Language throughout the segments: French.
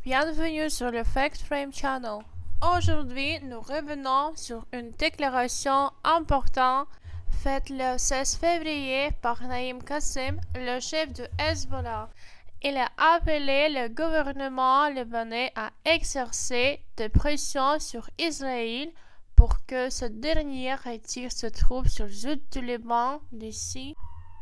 Bienvenue sur le Fact Frame Channel. Aujourd'hui, nous revenons sur une déclaration importante faite le 16 février par Naïm Qassem, le chef du Hezbollah. Il a appelé le gouvernement libanais à exercer des pressions sur Israël pour que ce dernier retire ses troupes sur le sud du Liban d'ici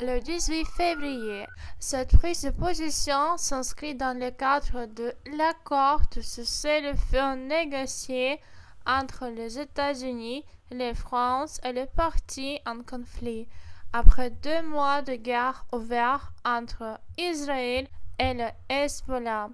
le 18 février. Cette prise de position s'inscrit dans le cadre de l'accord de cessez-le-feu négocié entre les États-Unis, la France et les parties en conflit, après 2 mois de guerre ouverte entre Israël et le Hezbollah.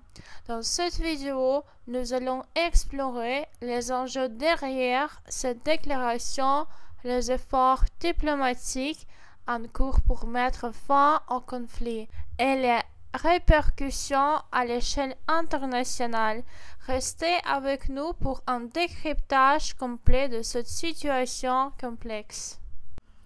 Dans cette vidéo, nous allons explorer les enjeux derrière cette déclaration, les efforts diplomatiques en cours pour mettre fin au conflit et les répercussions à l'échelle internationale. Restez avec nous pour un décryptage complet de cette situation complexe.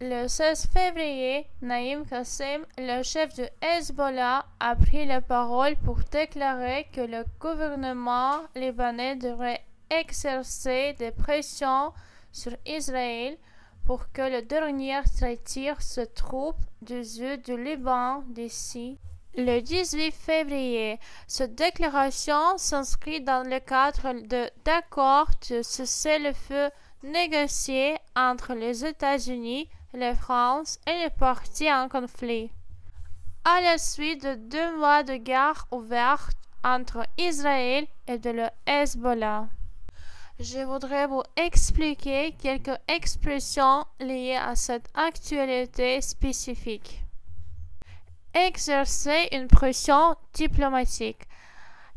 Le 16 février, Naïm Qassem, le chef du Hezbollah, a pris la parole pour déclarer que le gouvernement libanais devrait exercer des pressions sur Israël pour que le dernier retire ses troupes du sud du Liban d'ici le 18 février. Cette déclaration s'inscrit dans le cadre d'accords de cessez-le-feu négociés entre les États-Unis, la France et les parties en conflit. À la suite de 2 mois de guerre ouverte entre Israël et le Hezbollah, je voudrais vous expliquer quelques expressions liées à cette actualité spécifique. Exercer une pression diplomatique.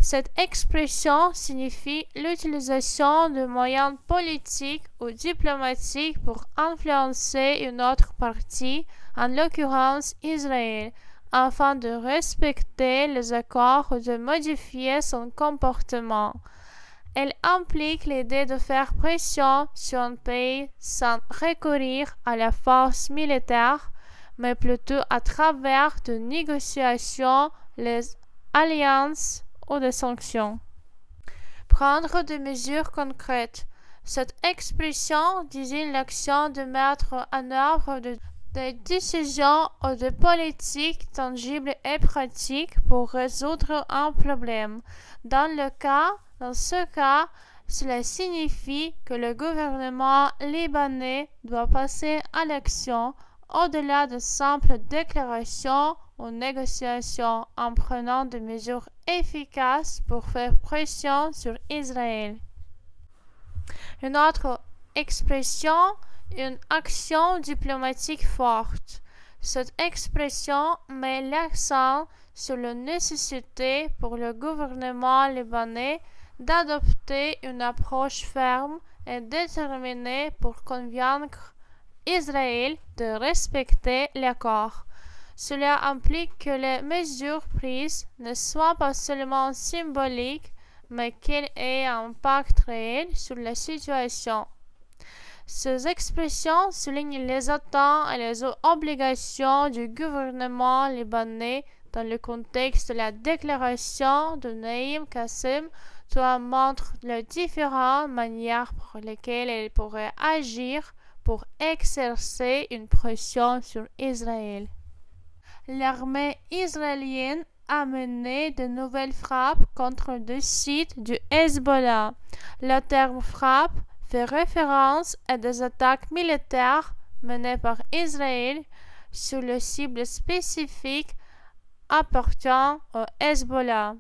Cette expression signifie l'utilisation de moyens politiques ou diplomatiques pour influencer une autre partie, en l'occurrence Israël, afin de respecter les accords ou de modifier son comportement. Elle implique l'idée de faire pression sur un pays sans recourir à la force militaire, mais plutôt à travers de négociations, les alliances ou des sanctions. Prendre des mesures concrètes. Cette expression désigne l'action de mettre en œuvre des décisions ou des politiques tangibles et pratiques pour résoudre un problème. Dans ce cas, cela signifie que le gouvernement libanais doit passer à l'action au-delà de simples déclarations ou négociations en prenant des mesures efficaces pour faire pression sur Israël. Une autre expression, une action diplomatique forte. Cette expression met l'accent sur la nécessité pour le gouvernement libanais d'adopter une approche ferme et déterminée pour convaincre Israël de respecter l'accord. Cela implique que les mesures prises ne soient pas seulement symboliques, mais qu'elles aient un impact réel sur la situation. Ces expressions soulignent les attentes et les obligations du gouvernement libanais dans le contexte de la déclaration de Naïm Qassem, doit montrer les différentes manières par lesquelles elle pourrait agir pour exercer une pression sur Israël. L'armée israélienne a mené de nouvelles frappes contre deux sites du Hezbollah. Le terme frappe fait référence à des attaques militaires menées par Israël sur les cibles spécifiques appartenant au Hezbollah.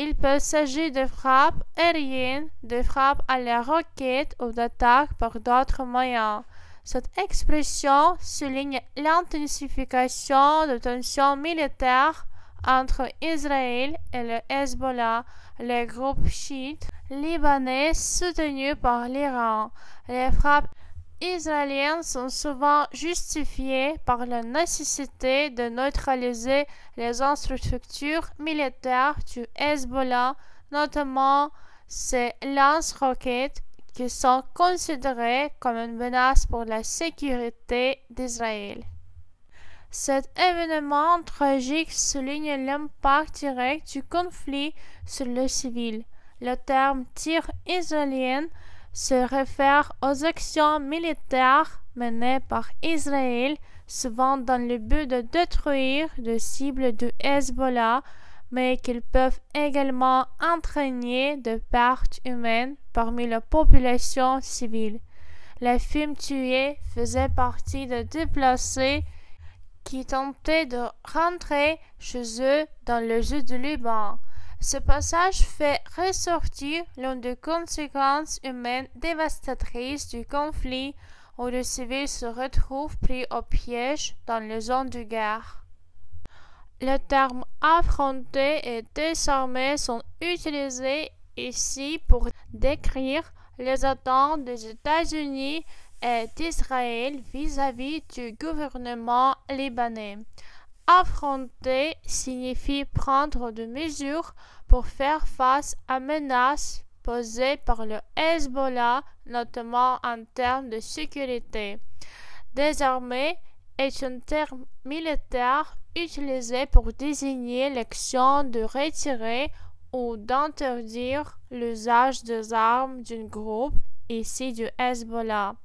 Il peut s'agir de frappes aériennes, de frappes à la roquette ou d'attaques par d'autres moyens. Cette expression souligne l'intensification de tensions militaires entre Israël et le Hezbollah, le groupe chiite libanais soutenu par l'Iran. Les frappes israéliennes sont souvent justifiées par la nécessité de neutraliser les infrastructures militaires du Hezbollah, notamment ses lance-roquettes qui sont considérées comme une menace pour la sécurité d'Israël. Cet événement tragique souligne l'impact direct du conflit sur le civil. Le terme tir israélien se réfère aux actions militaires menées par Israël, souvent dans le but de détruire des cibles du Hezbollah, mais qu'ils peuvent également entraîner des pertes humaines parmi la population civile. Les femmes tuées faisaient partie des déplacés qui tentaient de rentrer chez eux dans le sud du Liban. Ce passage fait ressortir l'une des conséquences humaines dévastatrices du conflit où les civils se retrouvent pris au piège dans les zones de guerre. Les termes affrontés et désarmés sont utilisés ici pour décrire les attentes des États-Unis et d'Israël vis-à-vis du gouvernement libanais. Affronter signifie prendre des mesures pour faire face à menaces posées par le Hezbollah, notamment en termes de sécurité. Désarmer est un terme militaire utilisé pour désigner l'action de retirer ou d'interdire l'usage des armes d'un groupe, ici du Hezbollah.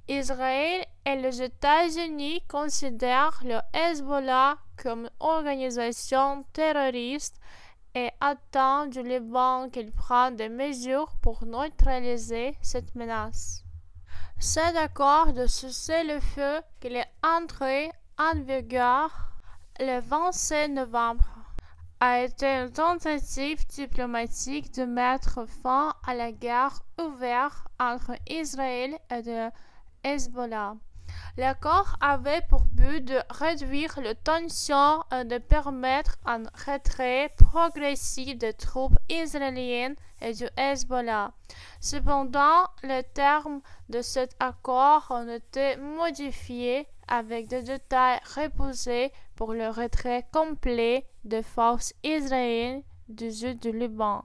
Israël et les États-Unis considèrent le Hezbollah comme une organisation terroriste et attendent du Liban qu'il prenne des mesures pour neutraliser cette menace. Cet accord de cessez-le-feu qu'il est entré en vigueur le 27 novembre a été une tentative diplomatique de mettre fin à la guerre ouverte entre Israël et le Hezbollah. L'accord avait pour but de réduire les tensions et de permettre un retrait progressif des troupes israéliennes et du Hezbollah. Cependant, les termes de cet accord ont été modifiés avec des détails repoussés pour le retrait complet des forces israéliennes du sud du Liban.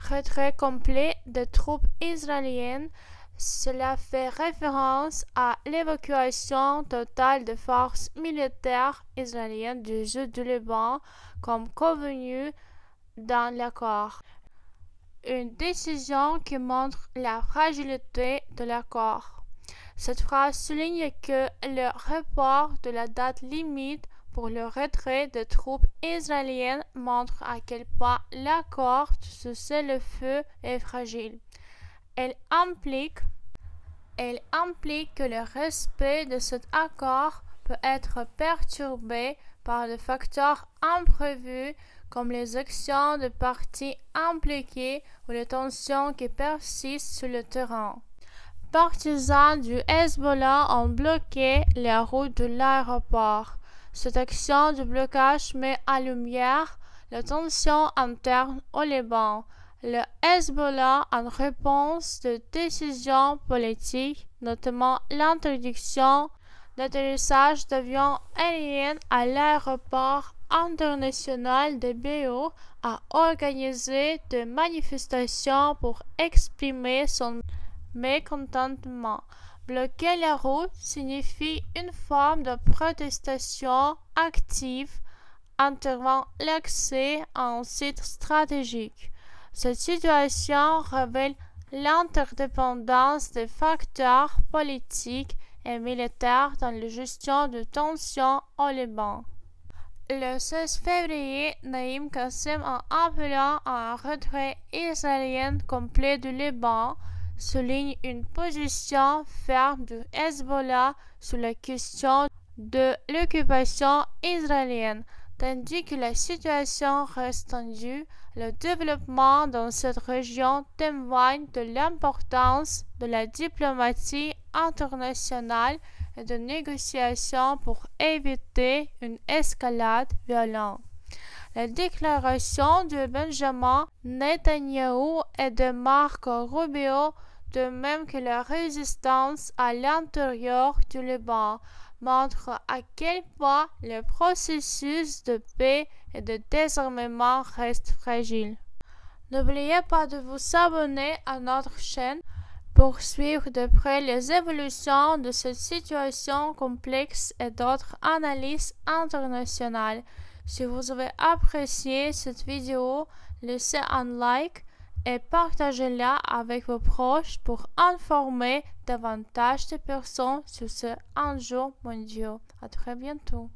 Retrait complet des troupes israéliennes. Cela fait référence à l'évacuation totale des forces militaires israéliennes du sud du Liban comme convenu dans l'accord. Une décision qui montre la fragilité de l'accord. Cette phrase souligne que le report de la date limite pour le retrait des troupes israéliennes montre à quel point l'accord de cessez-le-feu est fragile. Elle implique que le respect de cet accord peut être perturbé par des facteurs imprévus comme les actions de parties impliquées ou les tensions qui persistent sur le terrain. Partisans du Hezbollah ont bloqué les routes de l'aéroport. Cette action de blocage met en lumière la tension interne au Liban. Le Hezbollah, en réponse de décisions politiques, notamment l'interdiction d'atterrissage d'avions aériens à l'aéroport international de Beyrouth, a organisé des manifestations pour exprimer son mécontentement. Bloquer la route signifie une forme de protestation active entourant l'accès à un site stratégique. Cette situation révèle l'interdépendance des facteurs politiques et militaires dans la gestion de tensions au Liban. Le 16 février, Naïm Qassem, en appelant à un retrait israélien complet du Liban, souligne une position ferme du Hezbollah sur la question de l'occupation israélienne. Tandis que la situation reste tendue, le développement dans cette région témoigne de l'importance de la diplomatie internationale et de négociations pour éviter une escalade violente. La déclaration de Benjamin Netanyahou et de Marco Rubio, de même que la résistance à l'intérieur du Liban, montre à quel point le processus de paix et de désarmement reste fragile. N'oubliez pas de vous abonner à notre chaîne pour suivre de près les évolutions de cette situation complexe et d'autres analyses internationales. Si vous avez apprécié cette vidéo, laissez un like et partagez-la avec vos proches pour informer davantage de personnes sur ces enjeux mondiaux. À très bientôt.